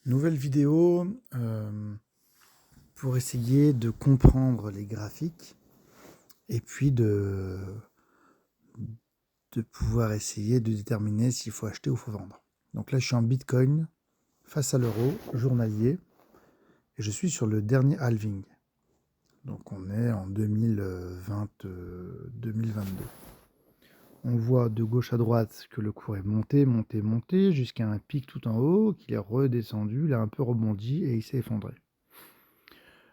Nouvelle vidéo pour essayer de comprendre les graphiques et puis de pouvoir essayer de déterminer s'il faut acheter ou faut vendre. Donc là, je suis en Bitcoin face à l'euro journalier et je suis sur le dernier halving. Donc on est en 2022. On voit de gauche à droite que le cours est monté jusqu'à un pic tout en haut, qu'il est redescendu, il a un peu rebondi et il s'est effondré.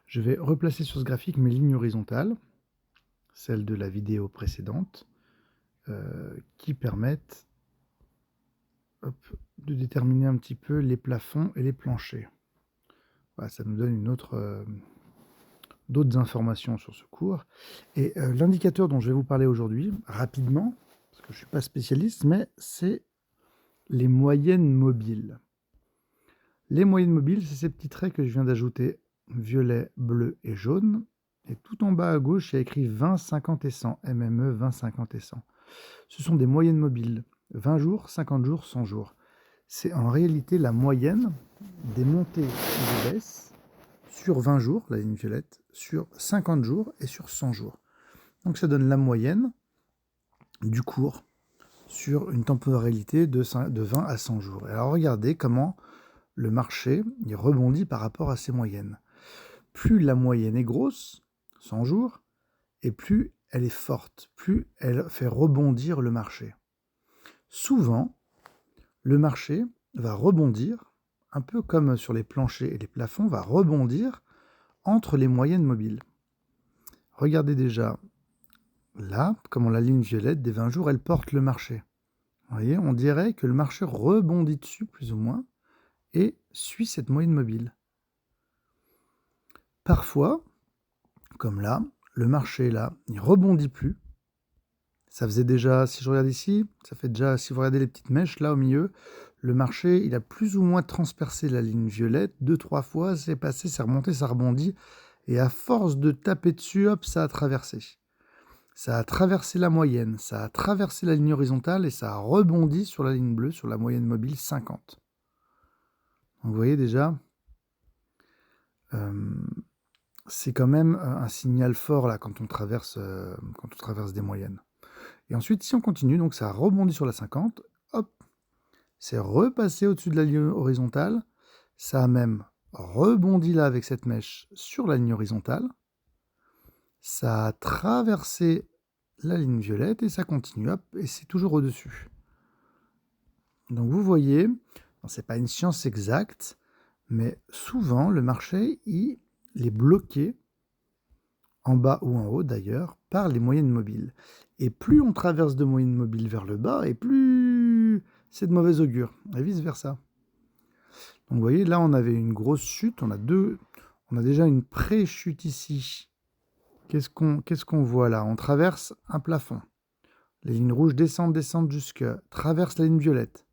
Je vais replacer sur ce graphique mes lignes horizontales, celles de la vidéo précédente, qui permettent de déterminer un petit peu les plafonds et les planchers. Voilà, ça nous donne d'autres informations sur ce cours. Et l'indicateur dont je vais vous parler aujourd'hui, rapidement, parce que je ne suis pas spécialiste, mais c'est les moyennes mobiles. Les moyennes mobiles, c'est ces petits traits que je viens d'ajouter, violet, bleu et jaune. Et tout en bas à gauche, il y a écrit 20, 50 et 100, MME 20, 50 et 100. Ce sont des moyennes mobiles, 20 jours, 50 jours, 100 jours. C'est en réalité la moyenne des montées et des baisses sur 20 jours, la ligne violette, sur 50 jours et sur 100 jours. Donc ça donne la moyenne du cours sur une temporalité de 20 à 100 jours. Et alors regardez comment le marché il rebondit par rapport à ces moyennes. Plus la moyenne est grosse, 100 jours, et plus elle est forte, plus elle fait rebondir le marché. Souvent, le marché va rebondir, un peu comme sur les planchers et les plafonds, va rebondir entre les moyennes mobiles. Regardez déjà là, comment la ligne violette des 20 jours, elle porte le marché. Vous voyez, on dirait que le marché rebondit dessus, plus ou moins, et suit cette moyenne mobile. Parfois, comme là, le marché, là, il rebondit plus. Ça faisait déjà, si je regarde ici, ça fait déjà, si vous regardez les petites mèches, là, au milieu, le marché, il a plus ou moins transpercé la ligne violette, 2-3 fois, c'est passé, c'est remonté, ça rebondit, et à force de taper dessus, hop, ça a traversé. Ça a traversé la moyenne, ça a traversé la ligne horizontale, et ça a rebondi sur la ligne bleue, sur la moyenne mobile 50. Donc, vous voyez déjà, c'est quand même un signal fort là quand on traverse des moyennes. Et ensuite, si on continue, donc ça rebondit sur la 50, hop, c'est repassé au-dessus de la ligne horizontale, ça a même rebondi là avec cette mèche sur la ligne horizontale, ça a traversé la ligne violette et ça continue, hop, et c'est toujours au-dessus. Donc vous voyez, c'est pas une science exacte, mais souvent le marché, il est bloqué, en bas ou en haut d'ailleurs, par les moyennes mobiles. Et plus on traverse de moyennes mobiles vers le bas, et plus c'est de mauvais augure, et vice-versa. Donc vous voyez, là on avait une grosse chute, on a déjà une pré-chute ici. Qu'est-ce qu'on voit là? On traverse un plafond. Les lignes rouges descendent jusqu'à traversent la ligne violette.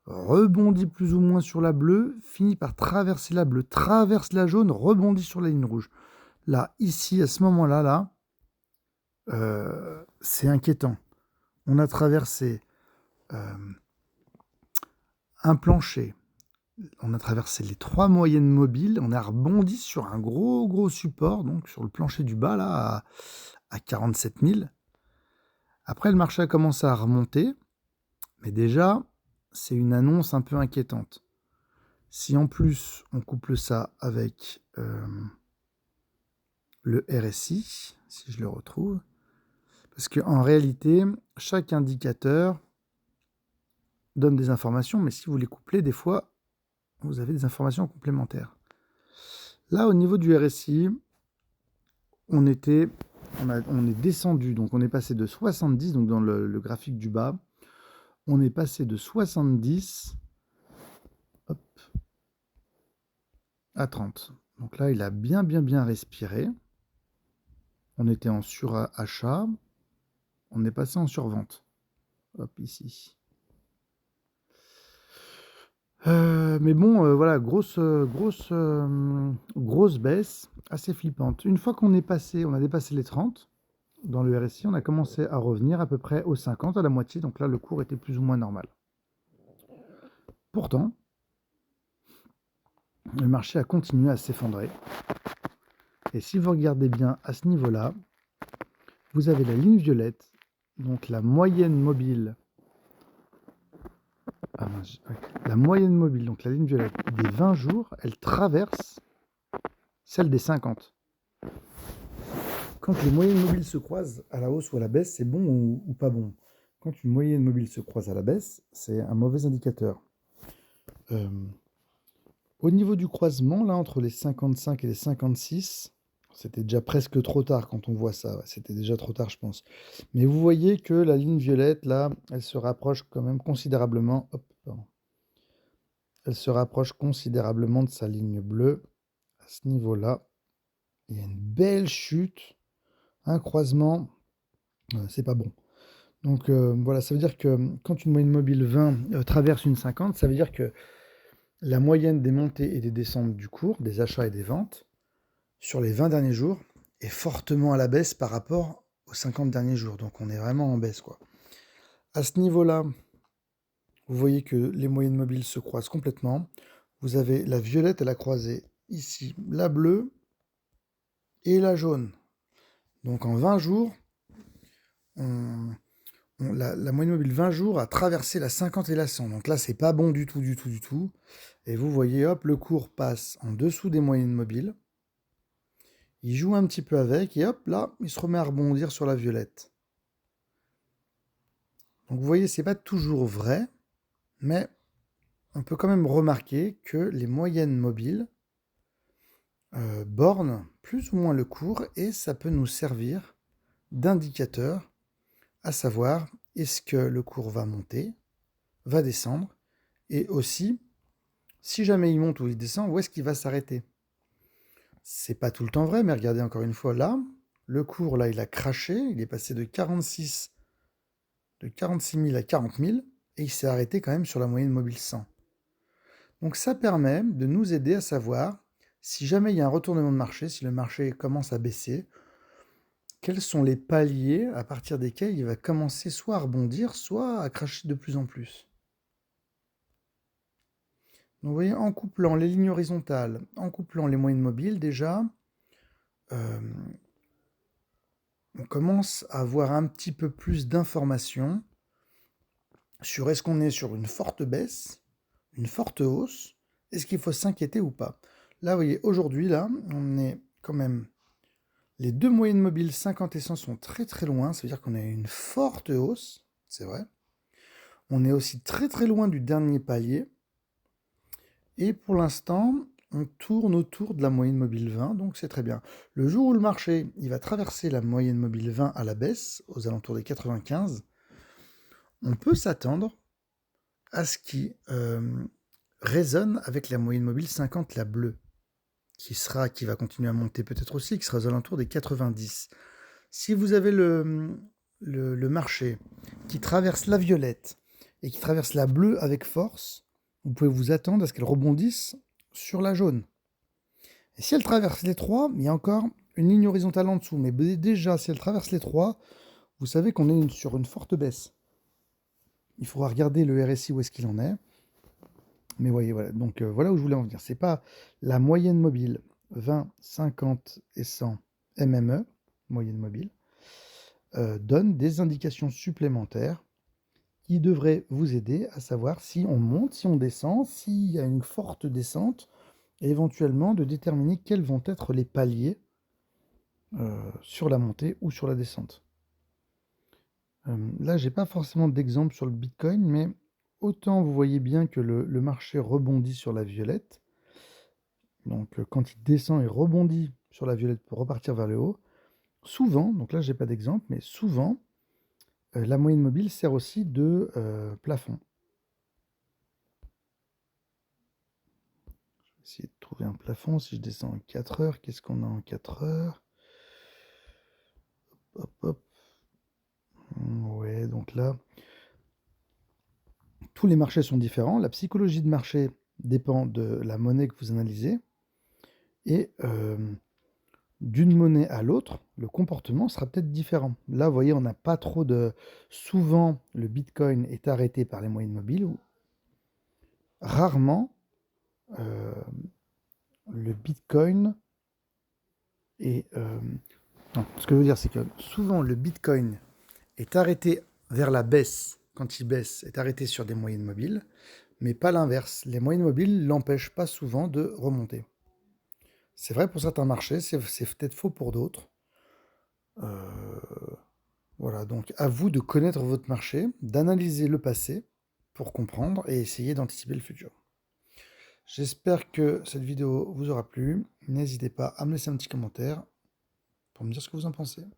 Rebondit plus ou moins sur la bleue, finit par traverser la bleue, traverse la jaune, rebondit sur la ligne rouge. Là, ici, à ce moment-là, c'est inquiétant. On a traversé un plancher, on a traversé les 3 moyennes mobiles, on a rebondi sur un gros support, donc sur le plancher du bas, là, à 47 000. Après, le marché a commencé à remonter, mais déjà, c'est une annonce un peu inquiétante. Si en plus, on couple ça avec le RSI, si je le retrouve, parce qu'en réalité, chaque indicateur donne des informations, mais si vous les couplez, des fois, vous avez des informations complémentaires. Là, au niveau du RSI, on est descendu, donc on est passé de 70, donc dans le graphique du bas, on est passé de 70 à 30. Donc là, il a bien respiré. On était en surachat, on est passé en survente. Hop, ici. Mais bon, voilà, grosse baisse, assez flippante. Une fois qu'on a dépassé les 30 dans le RSI, on a commencé à revenir à peu près aux 50, à la moitié. Donc là, le cours était plus ou moins normal. Pourtant, le marché a continué à s'effondrer. Et si vous regardez bien à ce niveau-là, vous avez la ligne violette, donc la moyenne mobile. La moyenne mobile, donc la ligne violette des 20 jours, elle traverse celle des 50. Quand les moyennes mobiles se croisent à la hausse ou à la baisse, c'est bon ou pas bon. Quand une moyenne mobile se croise à la baisse, c'est un mauvais indicateur. Au niveau du croisement, là, entre les 55 et les 56, c'était déjà presque trop tard quand on voit ça. Ouais, c'était déjà trop tard, je pense. Mais vous voyez que la ligne violette, là, elle se rapproche quand même considérablement. Hop, pardon. Elle se rapproche considérablement de sa ligne bleue. À ce niveau-là, il y a une belle chute. Un croisement, c'est pas bon. Donc voilà, ça veut dire que quand une moyenne mobile 20 traverse une 50, ça veut dire que la moyenne des montées et des descentes du cours, des achats et des ventes, sur les 20 derniers jours, est fortement à la baisse par rapport aux 50 derniers jours. Donc on est vraiment en baisse, quoi. À ce niveau-là, vous voyez que les moyennes mobiles se croisent complètement. Vous avez la violette, elle a croisé ici la bleue et la jaune. Donc en 20 jours, la moyenne mobile 20 jours a traversé la 50 et la 100. Donc là, c'est pas bon du tout, du tout, du tout. Et vous voyez, hop, le cours passe en dessous des moyennes mobiles. Il joue un petit peu avec et hop, là, il se remet à rebondir sur la violette. Donc vous voyez, c'est pas toujours vrai, mais on peut quand même remarquer que les moyennes mobiles bornent plus ou moins le cours et ça peut nous servir d'indicateur, à savoir est-ce que le cours va monter, va descendre, et aussi, si jamais il monte ou il descend, où est-ce qu'il va s'arrêter? C'est pas tout le temps vrai, mais regardez encore une fois là, le cours là il a craché, il est passé de 46 000 à 40 000, et il s'est arrêté quand même sur la moyenne mobile 100. Donc ça permet de nous aider à savoir si jamais il y a un retournement de marché, si le marché commence à baisser, quels sont les paliers à partir desquels il va commencer soit à rebondir, soit à cracher de plus en plus. Donc vous voyez, en couplant les lignes horizontales, en couplant les moyennes mobiles, déjà, on commence à avoir un petit peu plus d'informations sur est-ce qu'on est sur une forte baisse, une forte hausse, est-ce qu'il faut s'inquiéter ou pas. Là, vous voyez, aujourd'hui, là, on est quand même... Les deux moyennes mobiles 50 et 100 sont très très loin, ça veut dire qu'on a une forte hausse, c'est vrai. On est aussi très très loin du dernier palier. Et pour l'instant, on tourne autour de la moyenne mobile 20, donc c'est très bien. Le jour où le marché il va traverser la moyenne mobile 20 à la baisse, aux alentours des 95, on peut s'attendre à ce qui résonne avec la moyenne mobile 50, la bleue, qui va continuer à monter peut-être aussi, qui sera aux alentours des 90. Si vous avez le marché qui traverse la violette et qui traverse la bleue avec force, vous pouvez vous attendre à ce qu'elle rebondisse sur la jaune. Et si elle traverse les trois, il y a encore une ligne horizontale en dessous. Mais déjà, si elle traverse les trois, vous savez qu'on est sur une forte baisse. Il faudra regarder le RSI où est-ce qu'il en est. Mais voyez, voilà. Donc voilà où je voulais en venir. C'est pas la moyenne mobile 20, 50 et 100 MME, moyenne mobile, donne des indications supplémentaires qui devraient vous aider à savoir si on monte, si on descend, s'il y a une forte descente, et éventuellement de déterminer quels vont être les paliers sur la montée ou sur la descente. Là, j'ai pas forcément d'exemple sur le Bitcoin, mais autant vous voyez bien que le marché rebondit sur la violette. Donc quand il descend et rebondit sur la violette pour repartir vers le haut, souvent, donc là j'ai pas d'exemple, mais souvent, la moyenne mobile sert aussi de plafond. Je vais essayer de trouver un plafond. Si je descends en 4 heures, qu'est-ce qu'on a en 4 heures? Hop, hop. Ouais, donc là, tous les marchés sont différents. La psychologie de marché dépend de la monnaie que vous analysez. Et d'une monnaie à l'autre, le comportement sera peut-être différent. Là, vous voyez, on n'a pas trop de... Souvent, le Bitcoin est arrêté par les moyennes mobiles. Rarement, le Bitcoin est... non, ce que je veux dire, c'est que souvent le Bitcoin est arrêté vers la baisse, quand il baisse, est arrêté sur des moyennes mobiles, mais pas l'inverse. Les moyennes mobiles l'empêchent pas souvent de remonter. C'est vrai pour certains marchés, c'est peut-être faux pour d'autres. Voilà, donc à vous de connaître votre marché, d'analyser le passé pour comprendre et essayer d'anticiper le futur. J'espère que cette vidéo vous aura plu. N'hésitez pas à me laisser un petit commentaire pour me dire ce que vous en pensez.